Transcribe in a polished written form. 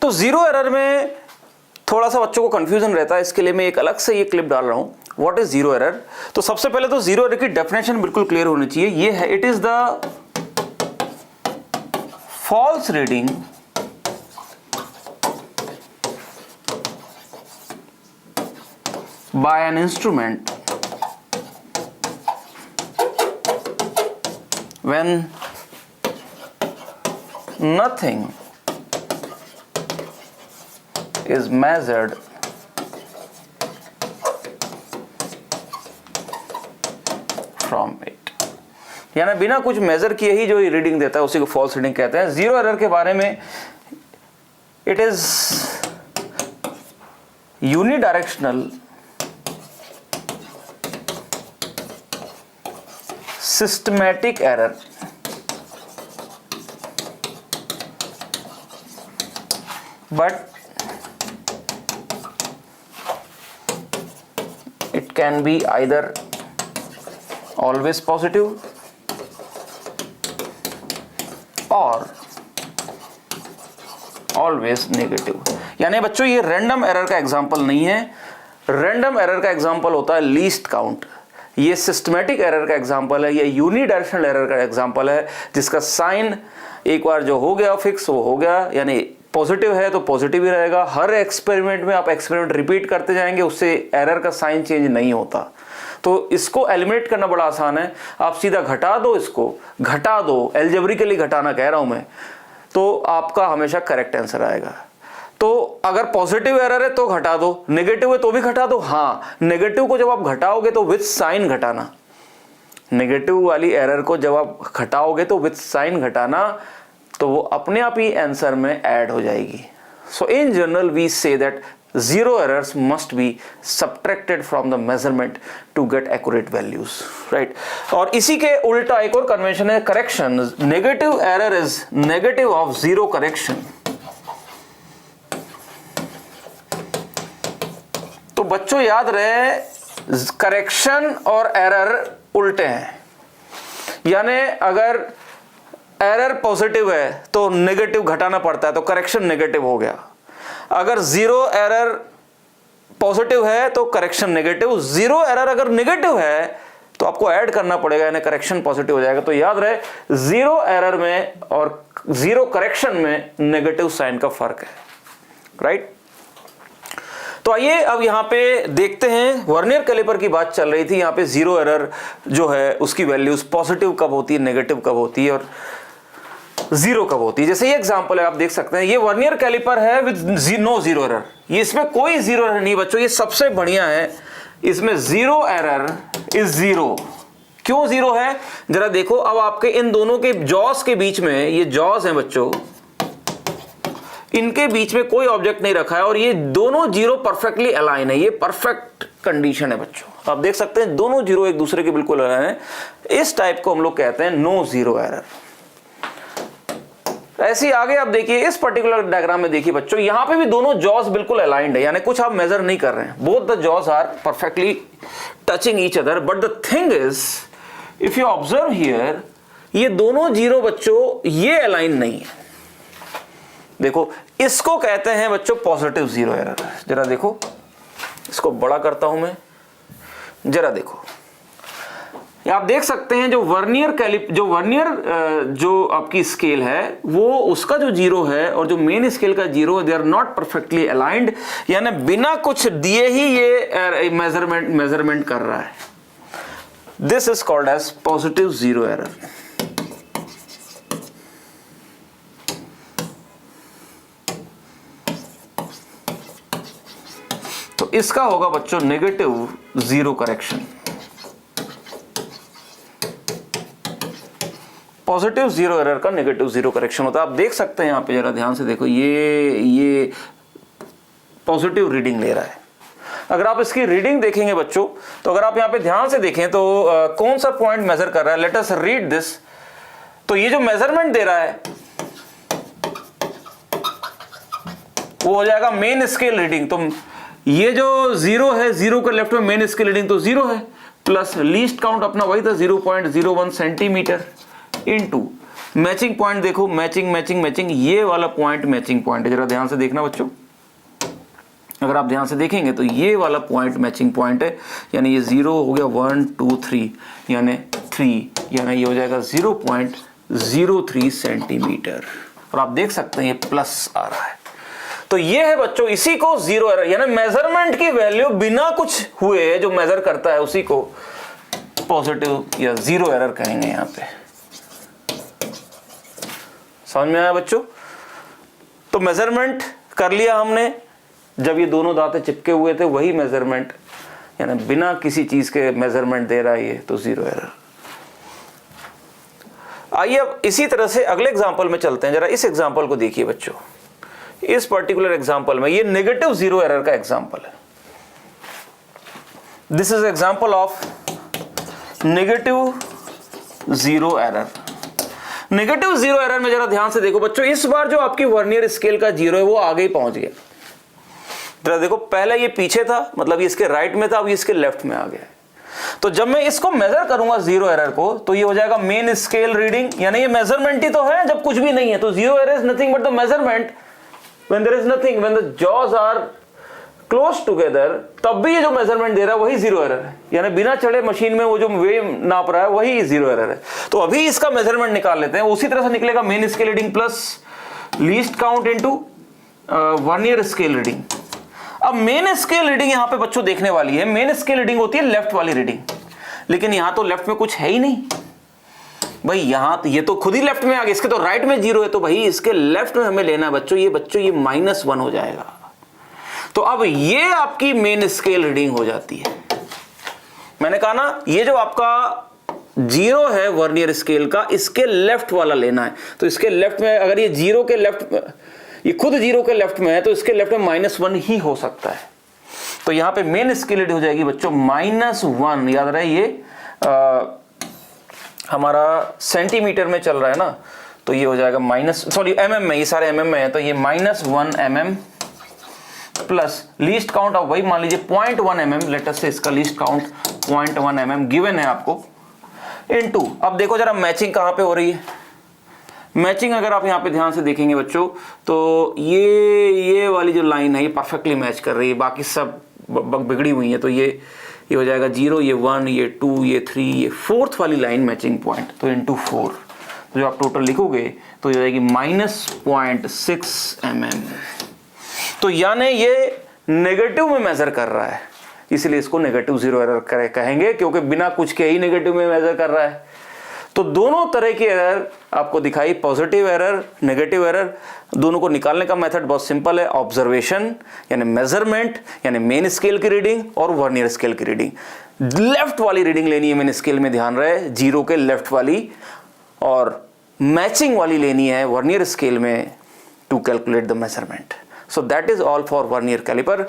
तो zero error में थोड़ा सा बच्चों को कंफ्यूजन रहता है, इसके लिए मैं एक अलग से ये क्लिप डाल रहा हूं। What is zero error? तो सबसे पहले तो जीरो एरर की डेफिनेशन बिल्कुल क्लियर होनी चाहिए। ये है, it is the false reading by an instrument when nothing is measured from it। यानी बिना कुछ मेजर किए ही जो रीडिंग देता है उसी को फॉल्स रीडिंग कहते हैं। जीरो एरर के बारे में, it is unidirectional systematic error but it can be either always positive or always negative। यानी बच्चों ये रैंडम एरर का एग्जांपल नहीं है। रैंडम एरर का एग्जांपल होता है लीस्ट काउंट। ये सिस्टमैटिक एरर का एग्जांपल है, ये यूनिडायरेक्शनल एरर का एग्जांपल है, जिसका साइन एक बार जो हो गया फिक्स वो हो गया, यानी पॉजिटिव है तो पॉजिटिव ही रहेगा। हर एक्सपेरिमेंट में आप एक्सपेरिमेंट रिपीट करते जाएंगे, उससे एरर का साइन चेंज नहीं होता। तो इसको एलिमिनेट करना बड़ा आसान है। आप सीधा घटा दो, इसको घटा दो, एल्जेब्रिकली घटाना कह रहा हूं मैं, तो आपका हमेशा करेक्ट आंसर आएगा। तो अगर पॉजिटिव एरर है तो घटा दो, नेगेटिव है तो भी घटा दो। हाँ, नेगेटिव को जब आप घटाओगे तो विथ साइन घटाना। नेगेटिव वाली एरर को जब आप घटाओगे तो विथ साइन घटाना, तो वो अपने आप ही आंसर में ऐड हो जाएगी। So in general we say that zero errors must be subtracted from the measurement to get accurate values, right? और इसी के उल्टा एक और कन्वेंशन है correction. Negative error is negative of zero correction. तो बच्चों याद रहे, करेक्शन और एरर उल्टे हैं। यानी अगर एरर पॉजिटिव है तो नेगेटिव घटाना पड़ता है, तो करेक्शन नेगेटिव हो गया। अगर जीरो एरर पॉजिटिव है तो करेक्शन नेगेटिव। जीरो एरर अगर नेगेटिव है तो आपको ऐड करना पड़ेगा, यानी करेक्शन पॉजिटिव हो जाएगा। तो याद रहे, जीरो एरर में और जीरो करेक्शन में नेगेटिव साइन का फर्क है, राइट? तो आइए अब यहां पे देखते हैं, वर्नियर कैलिपर की बात चल रही थी। यहां पे जीरो एरर जो है उसकी वैल्यूज पॉजिटिव कब होती है, नेगेटिव कब होती है और जीरो कब होती है। जैसे ये एग्जांपल है, आप देख सकते हैं, ये वर्नियर कैलिपर है विद नो जीरो एरर। ये इसमें कोई जीरो एरर नहीं बच्चों, ये सबसे बढ़िया है। इसमें जीरो एरर इज जीरो। क्यों जीरो है जरा देखो। अब आपके इन दोनों के जॉस के बीच में, ये जॉस हैं बच्चों, इनके बीच में कोई ऑब्जेक्ट नहीं रखा है और ये दोनों जीरो परफेक्टली अलाइन है। ये परफेक्ट कंडीशन है बच्चों, आप देख सकते हैं दोनों जीरो एक दूसरे के बिल्कुल अलाइन है। इस टाइप को हम लोग कहते हैं नो जीरो एरर। ऐसे ही आगे आप देखिए, इस पर्टिकुलर डायग्राम में देखिए बच्चों, यहां पे भी दोनों जॉस बिल्कुल अलाइंड है, यानी कुछ आप मेजर नहीं कर रहे हैं। Both the jaws are perfectly touching each other, but the thing is if you observe here, ये दोनों जीरो बच्चों ये अलाइन नहीं है। देखो, इसको कहते हैं बच्चों पॉजिटिव जीरो एरर। जरा देखो, इसको बड़ा करता हूं मैं, जरा देखो, आप देख सकते हैं जो वर्नियर जो आपकी स्केल है वो उसका जो जीरो है और जो मेन स्केल का जीरो है, they are not perfectly aligned, यानी बिना कुछ दिए ही ये मेजरमेंट कर रहा है। This is called as positive zero error. तो इसका होगा बच्चों negative zero correction. Positive zero error का नेगेटिव जीरो करेक्शन होता है। आप देख सकते हैं यहां पे, जरा ध्यान से देखो, ये पॉजिटिव रीडिंग ले रहा है। अगर आप इसकी रीडिंग देखेंगे बच्चों, तो अगर आप यहां पे ध्यान से देखें तो कौन सा पॉइंट मेजर कर रहा है, लेट अस रीड दिस। तो ये जो मेजरमेंट दे रहा है वो हो जाएगा मेन स्केल रीडिंग। तो ये जो जीरो है, जीरो के लेफ्ट में मेन स्केल रीडिंग तो जीरो है, प्लस लीस्ट काउंट अपना वही था 0.01 सेंटीमीटर, इनटू मैचिंग पॉइंट देखो, मैचिंग मैचिंग मैचिंग, ये वाला पॉइंट मैचिंग पॉइंट है, जरा ध्यान से देखना बच्चों। अगर आप ध्यान से देखेंगे तो ये वाला पॉइंट मैचिंग पॉइंट है, यानी ये 0 हो गया 1 2 3 यानी 3, यानी ये हो जाएगा 0.03 सेंटीमीटर। और आप देख सकते हैं ये प्लस आ रहा है। तो ये है बच्चों, इसी को जीरो एरर, यानी मेजरमेंट की वैल्यू बिना कुछ हुए जो मेजर करता है उसी को पॉजिटिव या जीरो एरर कहेंगे यहां पे। समझ में आया बच्चों? तो मेजरमेंट कर लिया हमने, जब ये दोनों दांते चिपके हुए थे वही मेजरमेंट, यानी बिना किसी चीज के मेजरमेंट दे रहा है ये, तो जीरो एरर। आइए अब इसी तरह से अगले एग्जांपल में चलते हैं। जरा इस एग्जांपल को देखिए बच्चों। इस पर्टिकुलर एग्जांपल में ये नेगेटिव जीरो एरर का एग्जांपल है। This is example of negative zero error. Negative zero error में जरा ध्यान से देखो बच्चों, इस बार जो आपकी वर्नियर स्केल का जीरो है वो आगे ही पहुंच गया। जरा देखो, पहले ये पीछे था, मतलब ये इसके राइट में था, अब ये इसके लेफ्ट में आ गया। तो जब मैं इसको मेजर करूंगा जीरो एरर को, तो ये हो जाएगा मेन स्केल रीडिंग, यानी ये मेजरमेंट ही तो है जब कुछ भी नहीं है। तो zero error is nothing but the measurement when there is nothing, when the jaws are close together, तब भी ये जो मेजरमेंट दे रहा है वही जीरो एरर है, यानी बिना चढ़े मशीन में वो जो वेव नाप रहा है वही जीरो एरर है। तो अभी इसका मेजरमेंट निकाल लेते हैं। उसी तरह से निकलेगा main scale reading plus least count into vernier scale reading. अब मेन स्केल रीडिंग यहां पे बच्चों देखने वाली है। मेन स्केल रीडिंग होती है लेफ्ट वाली रीडिंग, लेकिन यहां तो लेफ्ट में कुछ है ही नहीं भाई। यहां तो ये तो खुद ही लेफ्ट में आ गया, इसके तो राइट में जीरो है, तो भाई इसके लेफ्ट में हमें लेना है बच्चों ये -1 हो जाएगा। तो अब ये आपकी मेन स्केल रीडिंग हो जाती है। मैंने कहा ना, ये जो आपका जीरो है वर्नियर स्केल का, इसके लेफ्ट वाला लेना है। तो इसके लेफ्ट में, अगर ये जीरो के लेफ्ट, ये खुद जीरो के लेफ्ट में है, तो इसके लेफ्ट में -1 ही हो सकता है। तो यहां पे मेन स्केल रीडिंग हो जाएगी बच्चों -1। याद रहे ये हमारा सेंटीमीटर में चल रहा है ना, तो ये हो जाएगा mm में, ये सारे mm में है, तो ये -1 mm plus least count of, वही मान लीजिए 0.1 mm, लेटर से इसका लीस्ट काउंट 0.1 mm गिवन है आपको, इनटू, अब देखो जरा मैचिंग कहां पे हो रही है। मैचिंग अगर आप यहां पे ध्यान से देखेंगे बच्चों, तो ये वाली जो लाइन है ये परफेक्टली मैच कर रही है, बाकी सब बिगड़ी हुई है। तो ये हो जाएगा 0, ये 1, ये 2, ये 3, ये 4th वाली लाइन मैचिंग पॉइंट, तो इनटू 4, तो जो आप टोटल लिखोगे तो ये हो जाएगी -0.6 mm। तो यानी ये नेगेटिव में मेजर कर रहा है, इसलिए इसको नेगेटिव जीरो एरर कहेंगे, क्योंकि बिना कुछ के ही नेगेटिव में मेजर कर रहा है। तो दोनों तरह की एरर आपको दिखाई, पॉजिटिव एरर, नेगेटिव एरर। दोनों को निकालने का मेथड बहुत सिंपल है, ऑब्जर्वेशन यानी मेजरमेंट, यानी मेन स्केल की रीडिंग और वर्नियर स्केल की रीडिंग। लेफ्ट वाली रीडिंग लेनी है मेन स्केल में, ध्यान रहे, जीरो के लेफ्ट वाली, और मैचिंग वाली लेनी है वर्नियर स्केल में to calculate the measurement. So that is all for vernier caliper.